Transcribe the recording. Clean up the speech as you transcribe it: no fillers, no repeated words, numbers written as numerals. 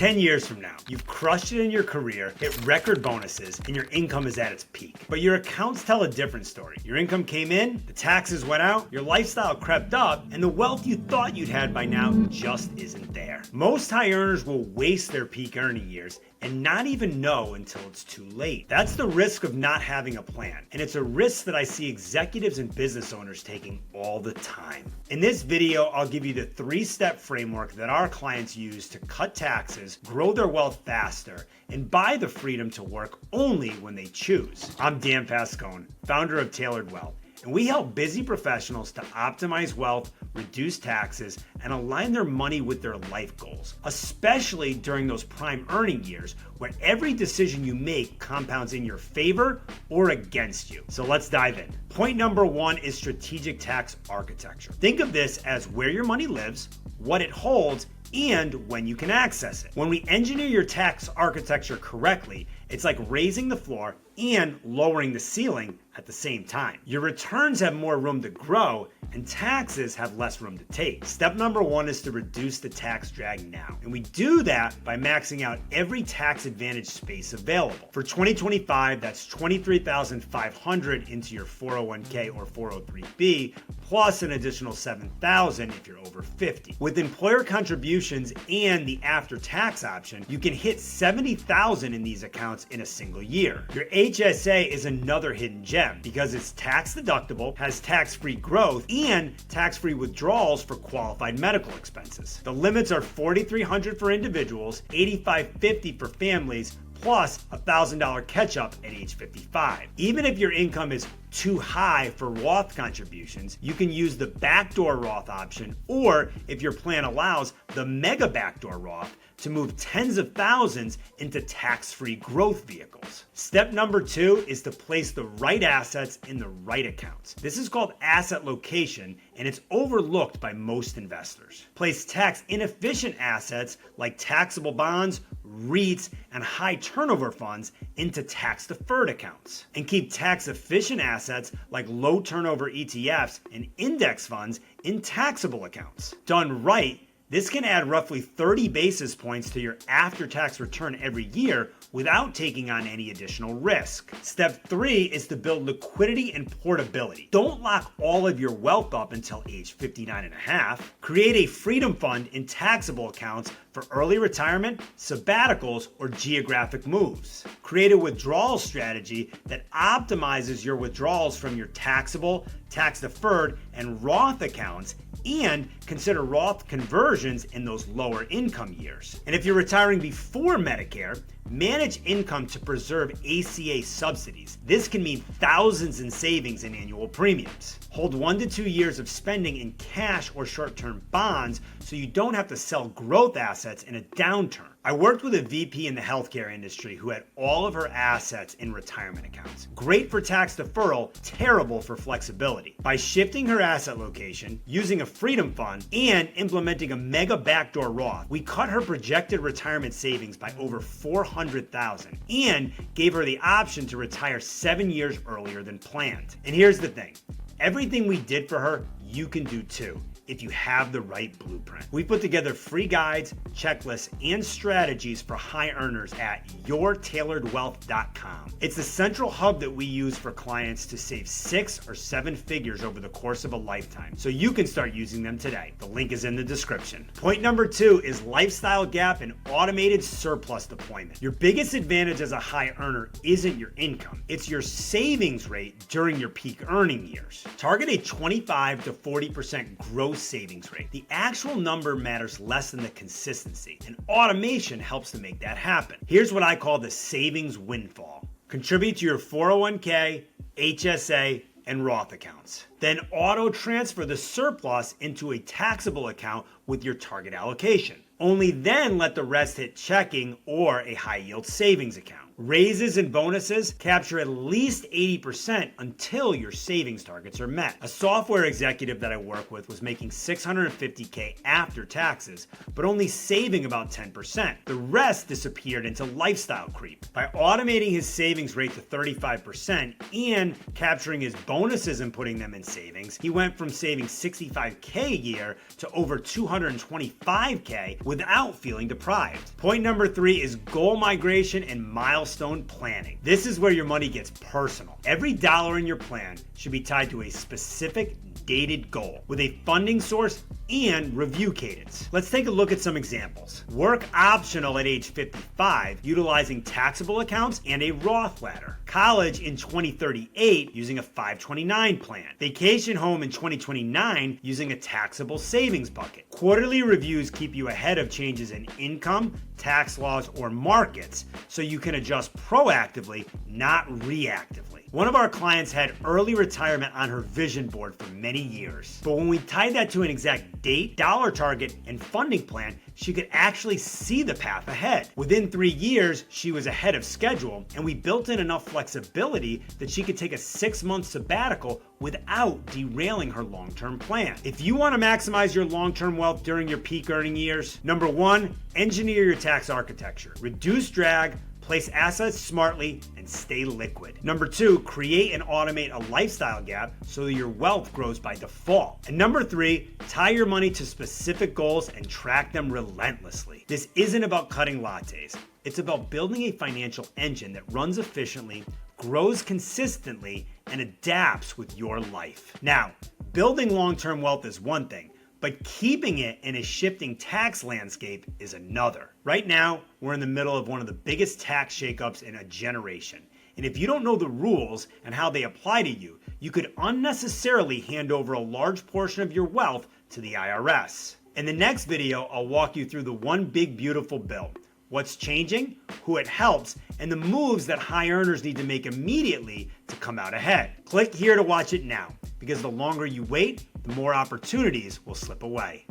10 years from now, you've crushed it in your career, hit record bonuses, and your income is at its peak. But your accounts tell a different story. Your income came in, the taxes went out, your lifestyle crept up, and the wealth you thought you'd had by now just isn't there. Most high earners will waste their peak earning years and not even know until it's too late. That's the risk of not having a plan, and it's a risk that I see executives and business owners taking all the time. In this video, I'll give you the 3-step framework that our clients use to cut taxes, grow their wealth faster, and buy the freedom to work only when they choose. I'm Dan Pascone, founder of Tailored Wealth, and we help busy professionals to optimize wealth, reduce taxes, and align their money with their life goals, especially during those prime earning years where every decision you make compounds in your favor or against you. So let's dive in. Point number 1 is strategic tax architecture. Think of this as where your money lives, what it holds, and when you can access it. When we engineer your tax architecture correctly, it's like raising the floor and lowering the ceiling at the same time. Your returns have more room to grow and taxes have less room to take. Step number 1 is to reduce the tax drag now. And we do that by maxing out every tax advantage space available. For 2025, that's $23,500 into your 401k or 403b, plus an additional $7,000 if you're over 50. With employer contributions and the after-tax option, you can hit $70,000 in these accounts in a single year. Your HSA is another hidden gem because it's tax deductible, has tax-free growth, and tax-free withdrawals for qualified medical expenses. The limits are $4,300 for individuals, $8,550 for families, plus a $1,000 catch-up at age 55. Even if your income is too high for Roth contributions, you can use the backdoor Roth option, or if your plan allows, the mega backdoor Roth to move tens of thousands into tax-free growth vehicles. Step number 2 is to place the right assets in the right accounts. This is called asset location, and it's overlooked by most investors. Place tax inefficient assets like taxable bonds, REITs, and high turnover funds into tax deferred accounts. And keep tax efficient assets like low turnover ETFs and index funds in taxable accounts. Done right, this can add roughly 30 basis points to your after-tax return every year without taking on any additional risk. Step 3 is to build liquidity and portability. Don't lock all of your wealth up until age 59 and a half. Create a freedom fund in taxable accounts for early retirement, sabbaticals, or geographic moves. Create a withdrawal strategy that optimizes your withdrawals from your taxable, tax-deferred, and Roth accounts, and consider Roth conversions in those lower income years. And if you're retiring before Medicare, manage income to preserve ACA subsidies. This can mean thousands in savings and annual premiums. Hold 1 to 2 years of spending in cash or short-term bonds so you don't have to sell growth assets in a downturn. I worked with a VP in the healthcare industry who had all of her assets in retirement accounts. Great for tax deferral, terrible for flexibility. By shifting her asset location, using a freedom fund, and implementing a mega backdoor Roth, we cut her projected retirement savings by over $400,000 and gave her the option to retire 7 years earlier than planned. And here's the thing, everything we did for her, you can do too, if you have the right blueprint. We put together free guides, checklists, and strategies for high earners at yourtailoredwealth.com. It's the central hub that we use for clients to save 6 or 7 figures over the course of a lifetime, so you can start using them today. The link is in the description. Point number 2 is lifestyle gap and automated surplus deployment. Your biggest advantage as a high earner isn't your income, it's your savings rate during your peak earning years. Target a 25 to 40% gross savings rate. The actual number matters less than the consistency, and automation helps to make that happen. Here's what I call the savings windfall. Contribute to your 401k, HSA, and Roth accounts. Then auto transfer the surplus into a taxable account with your target allocation. Only then let the rest hit checking or a high yield savings account. Raises and bonuses capture at least 80% until your savings targets are met. A software executive that I work with was making $650K after taxes, but only saving about 10%. The rest disappeared into lifestyle creep. By automating his savings rate to 35% and capturing his bonuses and putting them in savings, he went from saving $65K a year to over $225K without feeling deprived. Point number 3 is goal migration and milestone planning. This is where your money gets personal. Every dollar in your plan should be tied to a specific dated goal with a funding source and review cadence. Let's take a look at some examples. Work optional at age 55, utilizing taxable accounts and a Roth ladder. College in 2038 using a 529 plan. Vacation home in 2029 using a taxable savings bucket. Quarterly reviews keep you ahead of changes in income, tax laws, or markets, so you can adjust proactively, not reactively. One of our clients had early retirement on her vision board for many years. But when we tied that to an exact date, dollar target, and funding plan, she could actually see the path ahead. Within 3 years, she was ahead of schedule, and we built in enough flexibility that she could take a 6-month sabbatical without derailing her long-term plan. If you want to maximize your long-term wealth during your peak earning years, number 1, engineer your tax architecture. Reduce drag, place assets smartly, and stay liquid. Number 2, create and automate a lifestyle gap so that your wealth grows by default. And number 3, tie your money to specific goals and track them relentlessly. This isn't about cutting lattes. It's about building a financial engine that runs efficiently, grows consistently, and adapts with your life. Now, building long-term wealth is one thing, but keeping it in a shifting tax landscape is another. Right now, we're in the middle of one of the biggest tax shakeups in a generation. And if you don't know the rules and how they apply to you, you could unnecessarily hand over a large portion of your wealth to the IRS. In the next video, I'll walk you through the one big beautiful bill, what's changing, who it helps, and the moves that high earners need to make immediately to come out ahead. Click here to watch it now, because the longer you wait, the more opportunities will slip away.